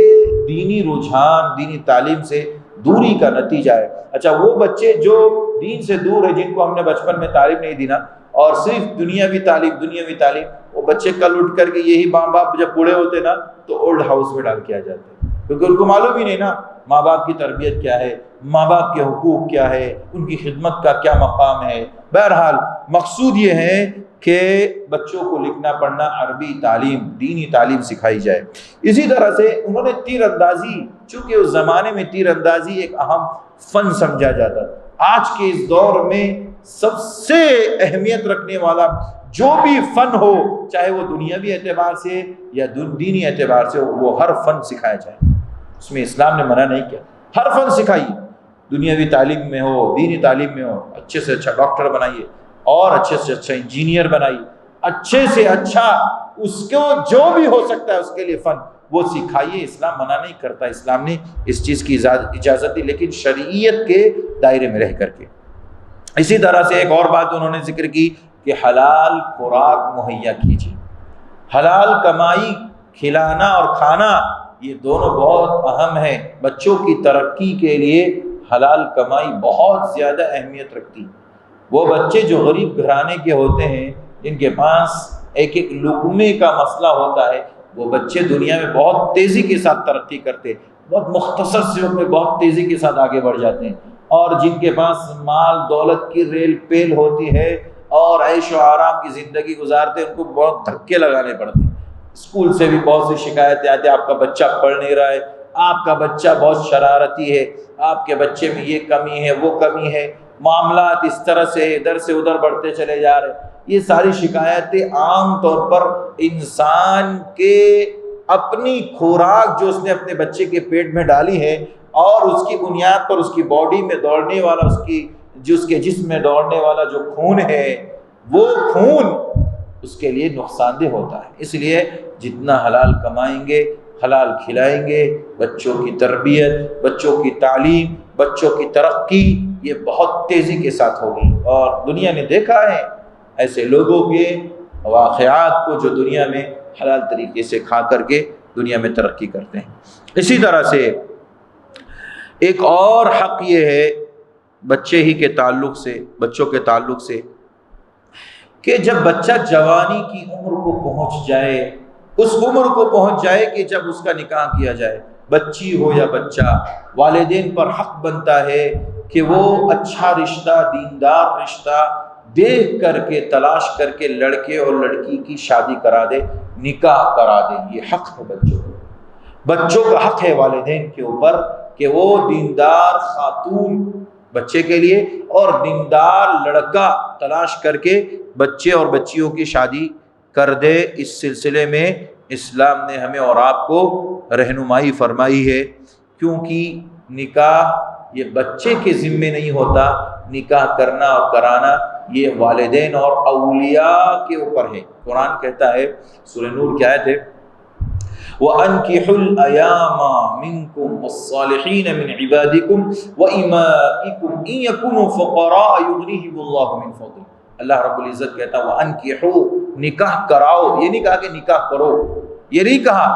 دینی رجحان، دینی تعلیم سے دوری کا نتیجہ ہے۔ اچھا، وہ بچے جو دین سے دور ہے، جن کو ہم نے بچپن میں تعلیم نہیں دی نا، اور صرف دنیاوی تعلیم، وہ بچے کل اٹھ کر کے یہی ماں باپ جب بوڑھے ہوتے نا تو اولڈ ہاؤس میں ڈال کے آ جاتے، کیونکہ ان کو معلوم ہی نہیں نا ماں باپ کی تربیت کیا ہے، ماں باپ کے حقوق کیا ہے، ان کی خدمت کا کیا مقام ہے۔ بہرحال مقصود یہ ہے کہ بچوں کو لکھنا پڑھنا، عربی تعلیم، دینی تعلیم سکھائی جائے۔ اسی طرح سے انہوں نے تیر اندازی، چونکہ اس زمانے میں تیر اندازی ایک اہم فن سمجھا جاتا، آج کے اس دور میں سب سے اہمیت رکھنے والا جو بھی فن ہو، چاہے وہ دنیاوی اعتبار سے یا دینی اعتبار سے، وہ ہر فن سکھایا جائے۔ اس میں اسلام نے منع نہیں کیا، ہر فن سکھائیے، دنیاوی تعلیم میں ہو، دینی تعلیم میں ہو، اچھے سے اچھا ڈاکٹر بنائیے اور اچھے سے اچھا انجینئر بنائیے، اچھے سے اچھا اس کو جو بھی ہو سکتا ہے اس کے لیے فن وہ سکھائیے۔ اسلام منع نہیں کرتا، اسلام نے اس چیز کی اجازت دی، لیکن شریعت کے دائرے میں رہ کر کے۔ اسی طرح سے ایک اور بات انہوں نے ذکر کی کہ حلال خوراک مہیا کیجیے، حلال کمائی کھلانا اور کھانا، یہ دونوں بہت اہم ہیں۔ بچوں کی ترقی کے لیے حلال کمائی بہت زیادہ اہمیت رکھتی ہے۔ وہ بچے جو غریب گھرانے کے ہوتے ہیں، جن کے پاس ایک ایک لقمے کا مسئلہ ہوتا ہے، وہ بچے دنیا میں بہت تیزی کے ساتھ ترقی کرتے ہیں، بہت مختصر سے وقت میں بہت تیزی کے ساتھ آگے بڑھ جاتے ہیں۔ اور جن کے پاس مال دولت کی ریل پیل ہوتی ہے اور عیش و آرام کی زندگی گزارتے ہیں، ان کو بہت دھکے لگانے پڑتے ہیں۔ اسکول سے بھی بہت سی شکایتیں آتی ہیں، آپ کا بچہ پڑھ نہیں رہا ہے، آپ کا بچہ بہت شرارتی ہے، آپ کے بچے میں یہ کمی ہے وہ کمی ہے، معاملات اس طرح سے ادھر سے ادھر بڑھتے چلے جا رہے ہیں۔ یہ ساری شکایتیں عام طور پر انسان کے اپنی خوراک جو اس نے اپنے بچے کے پیٹ میں ڈالی ہے اور اس کی بنیاد پر اس کی باڈی میں دوڑنے والا، اس کے جسم میں دوڑنے والا جو خون ہے، وہ خون اس کے لیے نقصان دہ ہوتا ہے۔ اس لیے جتنا حلال کمائیں گے، حلال کھلائیں گے، بچوں کی تربیت، بچوں کی تعلیم، بچوں کی ترقی یہ بہت تیزی کے ساتھ ہوگی۔ اور دنیا نے دیکھا ہے ایسے لوگوں کے واقعات کو جو دنیا میں حلال طریقے سے کھا کر کے دنیا میں ترقی کرتے ہیں۔ اسی طرح سے ایک اور حق یہ ہے بچے ہی کے تعلق سے، بچوں کے تعلق سے، کہ جب بچہ جوانی کی عمر کو پہنچ جائے، اس عمر کو پہنچ جائے کہ جب اس کا نکاح کیا جائے، بچی ہو یا بچہ، والدین پر حق بنتا ہے کہ وہ اچھا رشتہ، دیندار رشتہ دیکھ کر کے، تلاش کر کے لڑکے اور لڑکی کی شادی کرا دے، نکاح کرا دے۔ یہ حق ہے بچوں کا حق ہے والدین کے اوپر کہ وہ دیندار خاتون بچے کے لیے اور دیندار لڑکا تلاش کر کے بچے اور بچیوں کی شادی کر دے۔ اس سلسلے میں اسلام نے ہمیں اور آپ کو رہنمائی فرمائی ہے، کیونکہ نکاح یہ بچے کے ذمے نہیں ہوتا، نکاح کرنا اور کرانا یہ والدین اور اولیاء کے اوپر ہے۔ قرآن کہتا ہے، سورہ نور کی آیت ہے، وَأَنْكِحُوا الْأَيَامَ مِنْكُمْ وَالصَّالِحِينَ مِنْ عِبَادِكُمْ وَإِمَائِكُمْ إِنْ يَكُونُوا فُقَرَاءَ يُغْنِيهِمُ اللَّهُ مِنْ فَضْلِهِ۔ اللہ رب العزت کہتا ہے وَأَنْكِحُوا، نکاح کراؤ، یہ نہیں کہا کہ نکاح کرو، یہ نہیں کہا۔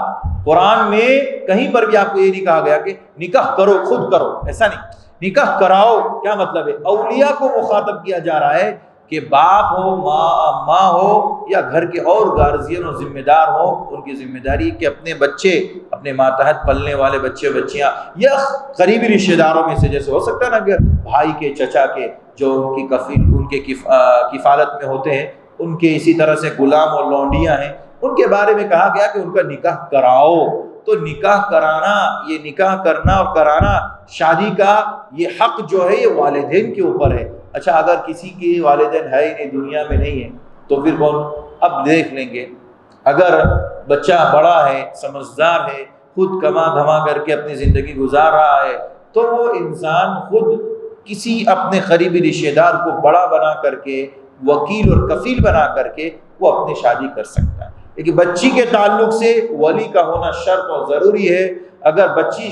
قرآن میں کہیں پر بھی آپ کو یہ نہیں کہا گیا کہ نکاح کرو، خود کرو، ایسا نہیں، نکاح کراؤ۔ کیا مطلب ہے؟ اولیاء کو مخاطب کیا جا رہا ہے کہ باپ ہو، ماں ہو یا گھر کے اور گارجین اور ذمہ دار ہو، ان کی ذمہ داری کہ اپنے بچے، اپنے ماتحت پلنے والے بچے بچیاں یا قریبی رشتہ داروں میں سے، جیسے ہو سکتا ہے نا کہ بھائی کے، چچا کے، جو ان کے کفالت میں ہوتے ہیں، ان کے اسی طرح سے غلام اور لونڈیاں ہیں، ان کے بارے میں کہا گیا کہ ان کا نکاح کراؤ۔ تو نکاح کرانا، یہ نکاح کرنا اور کرانا شادی کا یہ حق جو ہے یہ والدین کے اوپر ہے۔ اچھا اگر کسی کے والدین ہے ہی نہیں، دنیا میں نہیں ہے، تو پھر کون؟ اب دیکھ لیں گے، اگر بچہ بڑا ہے، سمجھدار ہے، خود کما دھما کر کے اپنی زندگی گزار رہا ہے، تو وہ انسان خود کسی اپنے قریبی رشتہ دار کو بڑا بنا کر کے، وکیل اور کفیل بنا کر کے وہ اپنی شادی کر سکتا ہے۔ لیکن بچی کے تعلق سے ولی کا ہونا شرط اور ضروری ہے۔ اگر بچی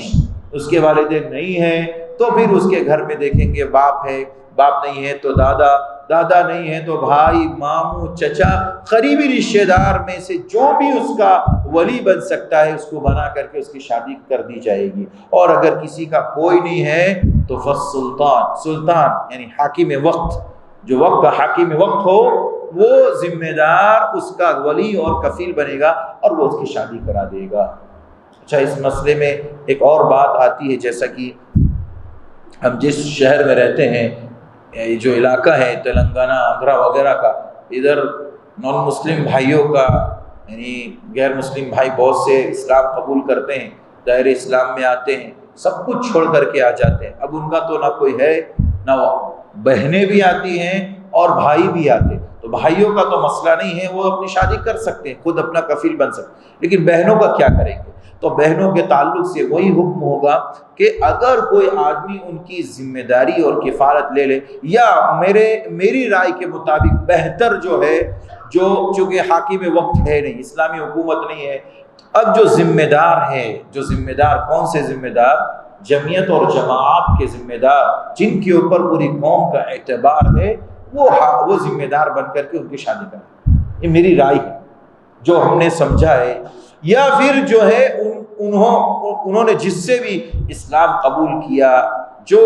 اس کے والدین نہیں ہیں تو پھر اس کے گھر میں دیکھیں گے باپ ہے، باپ نہیں ہے تو دادا، دادا نہیں ہے تو بھائی، ماموں، چچا، قریبی رشتہ دار میں سے جو بھی اس کا ولی بن سکتا ہے اس کو بنا کر کے اس کی شادی کر دی جائے گی۔ اور اگر کسی کا کوئی نہیں ہے تو فالسلطان، سلطان یعنی حاکم وقت، جو وقت کا حاکم وقت ہو، وہ ذمہ دار اس کا ولی اور کفیل بنے گا اور وہ اس کی شادی کرا دے گا۔ اچھا اس مسئلے میں ایک اور بات آتی ہے، جیسا کہ ہم جس شہر میں رہتے ہیں، یہ جو علاقہ ہے تلنگانہ، آندھرا وغیرہ کا، ادھر نان مسلم بھائیوں کا یعنی غیر مسلم بھائی بہت سے اسلام قبول کرتے ہیں، دائرے اسلام میں آتے ہیں، سب کچھ چھوڑ کر کے آ جاتے ہیں۔ اب ان کا تو نہ کوئی ہے، نہ بہنیں بھی آتی ہیں اور بھائی بھی آتے ہیں، تو بھائیوں کا تو مسئلہ نہیں ہے، وہ اپنی شادی کر سکتے ہیں، خود اپنا کفیل بن سکتے ہیں، لیکن بہنوں کا کیا کریں گے؟ تو بہنوں کے تعلق سے وہی حکم ہوگا کہ اگر کوئی آدمی ان کی ذمہ داری اور کفالت لے لے، یا میری رائے کے مطابق بہتر جو ہے، جو چونکہ حاکم وقت ہے نہیں، اسلامی حکومت نہیں ہے، اب جو ذمہ دار ہے، جو ذمہ دار کون سے ذمہ دار؟ جمعیت اور جماعت کے ذمہ دار، جن کے اوپر پوری قوم کا اعتبار ہے، وہ ذمہ دار بن کر کے ان کی شادی کریں۔ یہ میری رائے ہے جو ہم نے سمجھا ہے۔ یا پھر جو ہے انہوں نے جس سے بھی اسلام قبول کیا، جو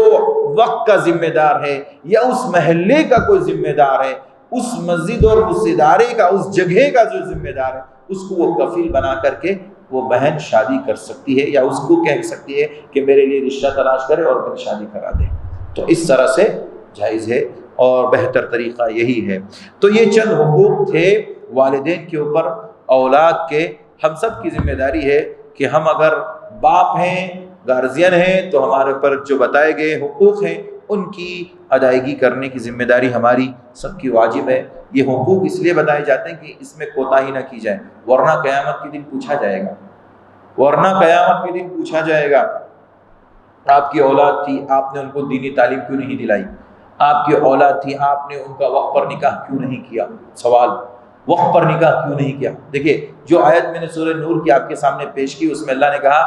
وقت کا ذمہ دار ہے یا اس محلے کا کوئی ذمہ دار ہے، اس مسجد اور اس ادارے کا، اس جگہ کا جو ذمہ دار ہے، اس کو وہ کفیل بنا کر کے وہ بہن شادی کر سکتی ہے، یا اس کو کہہ سکتی ہے کہ میرے لیے رشتہ تلاش کرے اور میری شادی کرا دے۔ تو اس طرح سے جائز ہے اور بہتر طریقہ یہی ہے۔ تو یہ چند حقوق تھے والدین کے اوپر اولاد کے۔ ہم سب کی ذمہ داری ہے کہ ہم اگر باپ ہیں، گارجین ہیں، تو ہمارے اوپر جو بتائے گئے حقوق ہیں ان کی ادائیگی کرنے کی ذمہ داری ہماری سب کی واجب ہے۔ یہ حقوق اس لیے بتائے جاتے ہیں کہ اس میں کوتاہی نہ کی جائے، ورنہ قیامت کے دن پوچھا جائے گا، قیامت کے دن پوچھا جائے گا، آپ کی اولاد تھی، آپ نے ان کو دینی تعلیم کیوں نہیں دلائی؟ آپ کی اولاد تھی، آپ نے ان کا وقت پر نکاح کیوں نہیں کیا؟ سوال، وقت پر نکاح کیوں نہیں کیا؟ دیکھیے جو آیت میں نے سورہ نور کی آپ کے سامنے پیش کی، اس میں اللہ نے کہا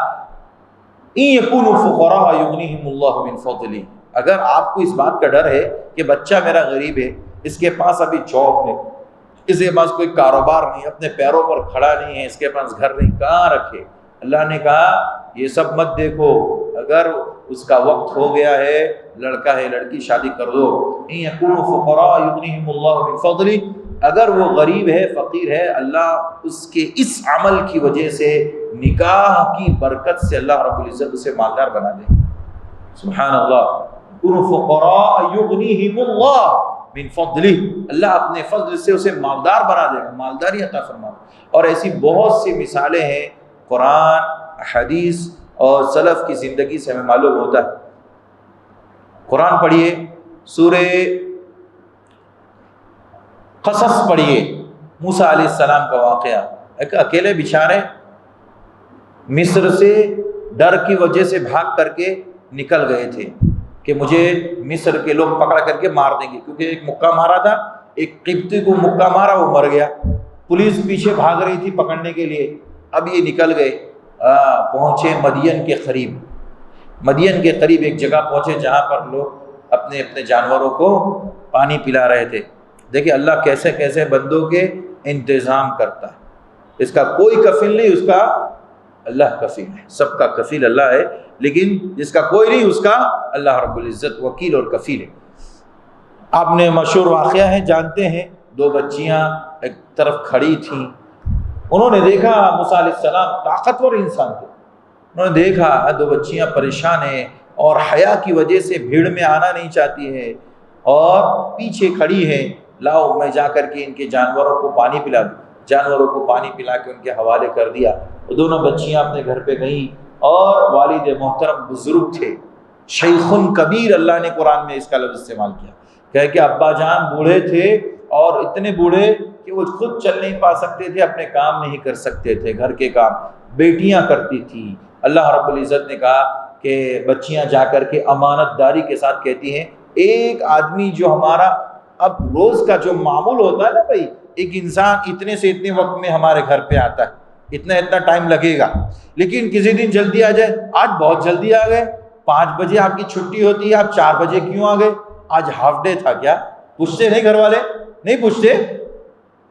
إِن يَكُونُوا فُقَرَاءَ يُغْنِيهِمُ اللَّهُ مِنْ فَضْلِهِ۔ اگر آپ کو اس بات کا ڈر ہے کہ بچہ میرا غریب ہے، اس کے پاس ابھی جاب نہیں، اس کے پاس کوئی کاروبار نہیں، اپنے پیروں پر کھڑا نہیں ہے، اس کے پاس گھر نہیں، کہاں رکھے؟ اللہ نے کہا یہ سب مت دیکھو، اگر اس کا وقت ہو گیا ہے، لڑکا ہے لڑکی، شادی کر دو۔ إِن يَكُونُوا فُقَرَاءَ يُغْنِيهِمُ اللَّهُ مِنْ فَضْلِهِ، اگر وہ غریب ہے، فقیر ہے، اللہ اس کے اس عمل کی وجہ سے، نکاح کی برکت سے اللہ رب العزت اسے مالدار بنا دے۔ سبحان اللہ، يَكُونُوا فُقَرَاءَ يُغْنِيهِمُ اللَّهُ مِنْ فَضْلِهِ، اللہ اپنے فضل سے اسے مالدار بنا دے گا، مالداری عطا فرما۔ اور ایسی بہت سی مثالیں ہیں قرآن، حدیث اور سلف کی زندگی سے ہمیں معلوم ہوتا ہے۔ قرآن پڑھیے، سورہ قصص پڑھیے، موسیٰ علیہ السلام کا واقعہ، ایک اکیلے بیچارے مصر سے ڈر کی وجہ سے بھاگ کر کے نکل گئے تھے کہ مجھے مصر کے لوگ پکڑ کر کے مار دیں گے، کیونکہ ایک مکہ مارا تھا، ایک قبطی کو مکہ مارا، وہ مر گیا، پولیس پیچھے بھاگ رہی تھی پکڑنے کے لیے۔ اب یہ نکل گئے، پہنچے مدین کے قریب، مدین کے قریب ایک جگہ پہنچے جہاں پر لوگ اپنے اپنے جانوروں کو پانی پلا رہے تھے۔ دیکھیں اللہ کیسے کیسے بندوں کے انتظام کرتا ہے، اس کا کوئی کفیل نہیں، اس کا اللہ کفیل ہے، سب کا کفیل اللہ ہے، لیکن جس کا کوئی نہیں اس کا اللہ رب العزت وکیل اور کفیل ہے۔ آپ نے مشہور واقعہ ہے، جانتے ہیں، دو بچیاں ایک طرف کھڑی تھیں، انہوں نے دیکھا موسیٰ علیہ السلام طاقتور انسان تھے، انہوں نے دیکھا دو بچیاں پریشان ہیں اور حیا کی وجہ سے بھیڑ میں آنا نہیں چاہتی ہے اور پیچھے کھڑی ہے، لاؤ میں جا کر کے ان کے جانوروں کو پانی پلا دوں۔ جانوروں کو پانی پلا کے ان کے حوالے کر دیا۔ وہ دونوں بچیاں اپنے گھر پہ گئیں، اور والد محترم بزرگ تھے، شیخ کبیر، اللہ نے قرآن میں اس کا لفظ استعمال کیا، کہہ کہ ابا جان بوڑھے تھے، اور اتنے بوڑھے کہ وہ خود چل نہیں پا سکتے تھے، اپنے کام نہیں کر سکتے تھے، گھر کے کام بیٹیاں کرتی تھیں۔ اللہ رب العزت نے کہا کہ بچیاں جا کر کے امانت داری کے ساتھ کہتی ہیں، ایک آدمی جو ہمارا اب روز کا جو معمول ہوتا ہے نا بھائی، ایک انسان اتنے سے اتنے وقت میں ہمارے گھر پہ آتا ہے، اتنا ٹائم لگے گا، لیکن کسی دن جلدی آ جائے، آج بہت جلدی آ گئے، 5 بجے آپ کی چھٹی ہوتی ہے، آپ 4 بجے کیوں آ گئے؟ آج ہاف ڈے تھا کیا؟ پوچھتے نہیں گھر والے؟ نہیں پوچھتے؟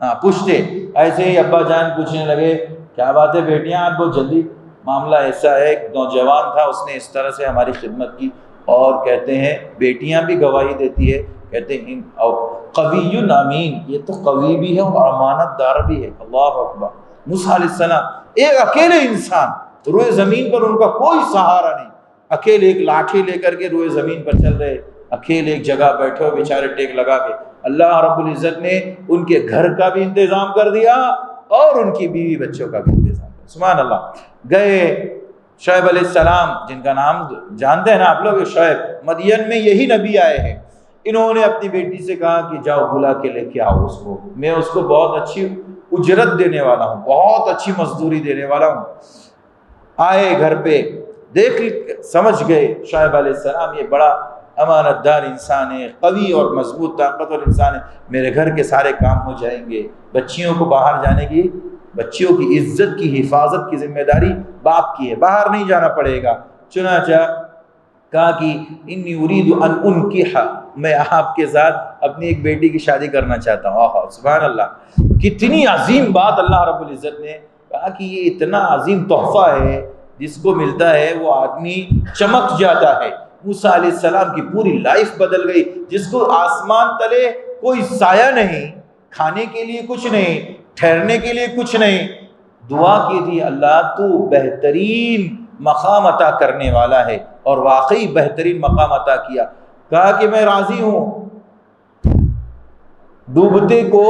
ہاں پوچھتے۔ ایسے ہی ابا جان پوچھنے لگے، کیا بات ہے بیٹیاں آپ بہت جلدی؟ معاملہ ایسا ہے، ایک نوجوان تھا، اس نے اس طرح سے ہماری خدمت کی، اور کہتے ہیں بیٹیاں بھی گواہی دیتی ہے، کہتے ہیں قوی امین، یہ تو قوی بھی ہے اور امانت دار بھی ہے۔ اللہ اکبر۔ موسیٰ علیہ السلام ایک اکیلے انسان، روئے زمین پر ان کا کوئی سہارا نہیں، اکیلے ایک لاٹھی لے کر کے روئے زمین پر چل رہے، اکیلے ایک جگہ بیٹھے ہو بیچارے ٹیک لگا کے۔ اللہ رب العزت نے ان کے گھر کا بھی انتظام کر دیا اور ان کی بیوی بچوں کا بھی انتظام کر دیا۔ سبحان اللہ۔ گئے شعیب علیہ السلام، جن کا نام جانتے ہیں نا آپ لوگ، شعیب، مدین میں یہی نبی آئے ہیں۔ انہوں نے اپنی بیٹی سے کہا کہ جاؤ بلا کے لے کے آؤ اس کو، میں اس کو بہت اچھی اجرت دینے والا ہوں، بہت اچھی مزدوری دینے والا ہوں۔ آئے گھر پہ، دیکھ سمجھ گئے شعیب علیہ السلام یہ بڑا امانت دار انسان ہے، قوی اور مضبوط طاقتور انسان ہے، میرے گھر کے سارے کام ہو جائیں گے، بچیوں کو باہر جانے کی، بچیوں کی عزت کی حفاظت کی ذمہ داری باپ کی ہے، باہر نہیں جانا پڑے گا۔ چنانچہ کہا کہ انی ارید ان انکح، میں آپ کے ساتھ اپنی ایک بیٹی کی شادی کرنا چاہتا ہوں۔ آہا سبحان اللہ، کتنی عظیم بات اللہ رب العزت نے کہا کہ یہ اتنا عظیم تحفہ ہے، جس کو ملتا ہے وہ آدمی چمک جاتا ہے۔ موسیٰ علیہ السلام کی پوری لائف بدل گئی، جس کو آسمان تلے کوئی سایہ نہیں، کھانے کے لیے کچھ نہیں، ٹھہرنے کے لیے کچھ نہیں، دعا کی تھی اللہ تو بہترین مقام عطا کرنے والا ہے، اور واقعی بہترین مقام عطا کیا۔ کہا کہ میں راضی ہوں، ڈوبتے کو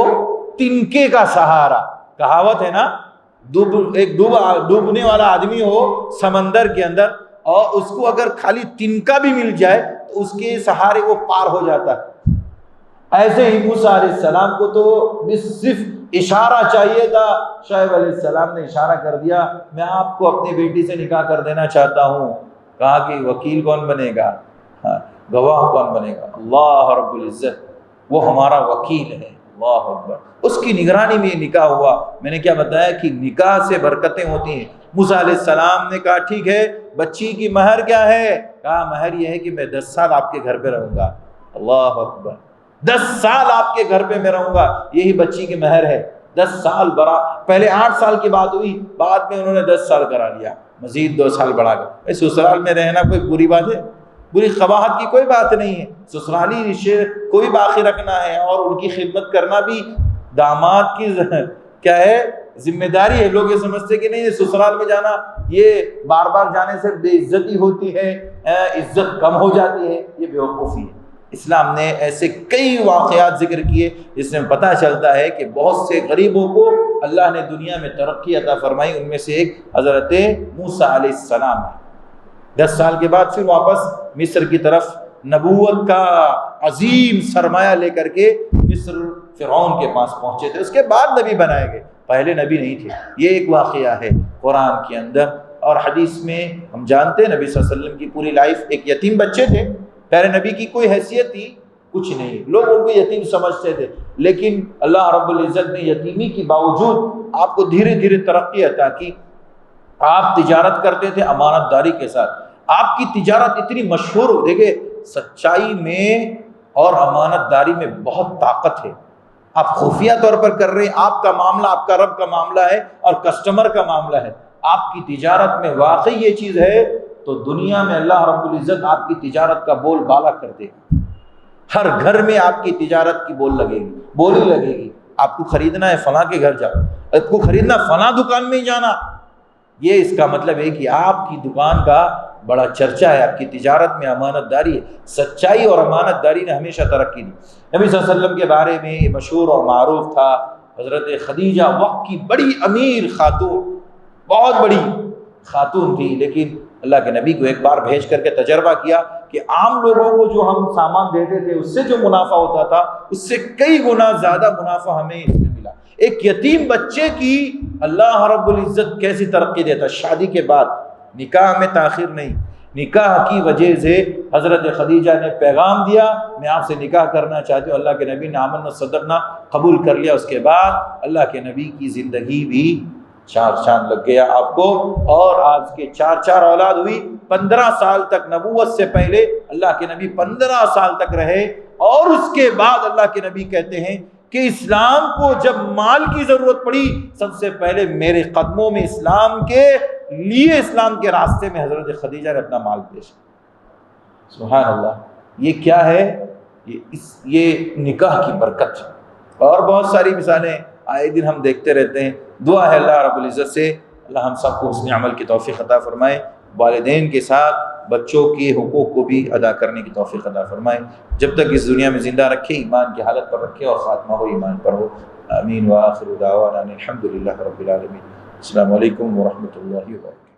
تنکے کا سہارا، کہاوت ہے نا، ایک ڈوبنے والا آدمی ہو سمندر کے اندر، اور اس کو اگر خالی تنکا بھی مل جائے تو اس کے سہارے وہ پار ہو جاتا ہے۔ ایسے ہی موسیٰ علیہ السلام کو تو صرف اشارہ چاہیے تھا، شعیب علیہ السلام نے اشارہ کر دیا، میں آپ کو اپنی بیٹی سے نکاح کر دینا چاہتا ہوں۔ کہا کہ وکیل کون بنے گا، گواہ کون بنے گا؟ اللہ رب العزت، وہ ہمارا وکیل ہے۔ اللہ اکبر۔ اس کی نگرانی میں یہ نکاح ہوا۔ میں نے کیا بتایا کہ نکاح سے برکتیں ہوتی ہیں۔ موسیٰ علیہ السلام نے کہا ٹھیک ہے، بچی کی مہر کیا ہے؟ کہا مہر یہ ہے کہ میں 10 سال آپ کے گھر پہ رہوں گا۔ اللہ اکبر، 10 سال آپ کے گھر پہ میں رہوں گا، یہی بچی کی مہر ہے۔ 10 سال برا، پہلے 8 سال کی بات ہوئی، بعد میں انہوں نے 10 سال کرا لیا، مزید 2 سال بڑھا کر۔ سسرال میں رہنا کوئی بری بات ہے؟ بری قباحت کی کوئی بات نہیں ہے، سسرالی رشتے کو بھی باقی رکھنا ہے، اور ان کی خدمت کرنا بھی داماد کی کیا ہے، ذمہ داری ہے۔ لوگ یہ سمجھتے کہ نہیں سسرال میں جانا، یہ بار بار جانے سے بے عزتی ہوتی ہے، عزت کم ہو جاتی ہے، یہ بیوقوفی ہے۔ اسلام نے ایسے کئی واقعات ذکر کیے جس میں پتہ چلتا ہے کہ بہت سے غریبوں کو اللہ نے دنیا میں ترقی عطا فرمائی۔ ان میں سے ایک حضرت موسیٰ علیہ السلام ہے۔ 10 سال کے بعد پھر واپس مصر کی طرف نبوت کا عظیم سرمایہ لے کر کے مصر فرعون کے پاس پہنچے تھے۔ اس کے بعد نبی بنائے گئے، پہلے نبی نہیں تھے۔ یہ ایک واقعہ ہے قرآن کے اندر، اور حدیث میں ہم جانتے ہیں نبی صلی اللہ علیہ وسلم کی پوری لائف، ایک یتیم بچے تھے، پہلے نبی کی کوئی حیثیت تھی کچھ نہیں، لوگ ان کو یتیم سمجھتے تھے، لیکن اللہ رب العزت نے یتیمی کے باوجود آپ کو دھیرے دھیرے ترقی عطا کی۔ آپ تجارت کرتے تھے امانت داری کے ساتھ، آپ کی تجارت اتنی مشہور ہو، دیکھیں سچائی میں اور امانت داری میں بہت طاقت ہے۔ آپ خفیہ طور پر کر رہے ہیں، آپ کا معاملہ آپ کا رب کا معاملہ ہے اور کسٹمر کا معاملہ ہے، آپ کی تجارت میں واقعی یہ چیز ہے تو دنیا میں اللہ رب العزت آپ کی تجارت کا بول بالا کر دے گا۔ ہر گھر میں آپ کی تجارت کی بولی لگے گی۔ آپ کو خریدنا ہے فلاں کے گھر جاؤ، آپ کو خریدنا فلاں دکان میں ہی جانا، یہ اس کا مطلب ہے کہ آپ کی دکان کا بڑا چرچا ہے، آپ کی تجارت میں امانت داری ہے۔ سچائی اور امانت داری نے ہمیشہ ترقی دی۔ نبی صلی اللہ علیہ وسلم کے بارے میں مشہور اور معروف تھا حضرت خدیجہ وقت کی بڑی امیر خاتون، بہت بڑی خاتون تھی، لیکن اللہ کے نبی کو ایک بار بھیج کر کے تجربہ کیا کہ عام لوگوں کو جو ہم سامان دیتے تھے اس سے جو منافع ہوتا تھا اس سے کئی گنا زیادہ منافع ہمیں اس میں ملا۔ ایک یتیم بچے کی اللہ رب العزت کیسی ترقی دیتا، شادی کے بعد نکاح میں تاخیر نہیں، نکاح کی وجہ سے حضرت خدیجہ نے پیغام دیا میں آپ سے نکاح کرنا چاہتی ہوں، اللہ کے نبی نے آمنا صدقنا قبول کر لیا۔ اس کے بعد اللہ کے نبی کی زندگی بھی چار چاند لگ گیا آپ کو، اور آج کے چار اولاد ہوئی۔ 15 سال تک نبوت سے پہلے اللہ کے نبی 15 سال تک رہے، اور اس کے بعد اللہ کے نبی کہتے ہیں کہ اسلام کو جب مال کی ضرورت پڑی سب سے پہلے میرے قدموں میں اسلام کے لیے، اسلام کے راستے میں حضرت خدیجہ نے اپنا مال پیش کیا۔ سبحان اللہ، یہ کیا ہے؟ یہ نکاح کی برکت۔ اور بہت ساری مثالیں آئے دن ہم دیکھتے رہتے ہیں۔ دعا ہے اللہ رب العزت سے اللہ ہم سب کو حسن عمل کی توفیق عطا فرمائے، والدین کے ساتھ بچوں کے حقوق کو بھی ادا کرنے کی توفیق عطا فرمائے، جب تک اس دنیا میں زندہ رکھے ایمان کی حالت پر رکھے اور خاتمہ ہو ایمان پر ہو۔ آمین وآخر دعوانا الحمدللہ رب العالمین۔ السلام علیکم ورحمۃ اللہ وبرکاتہ۔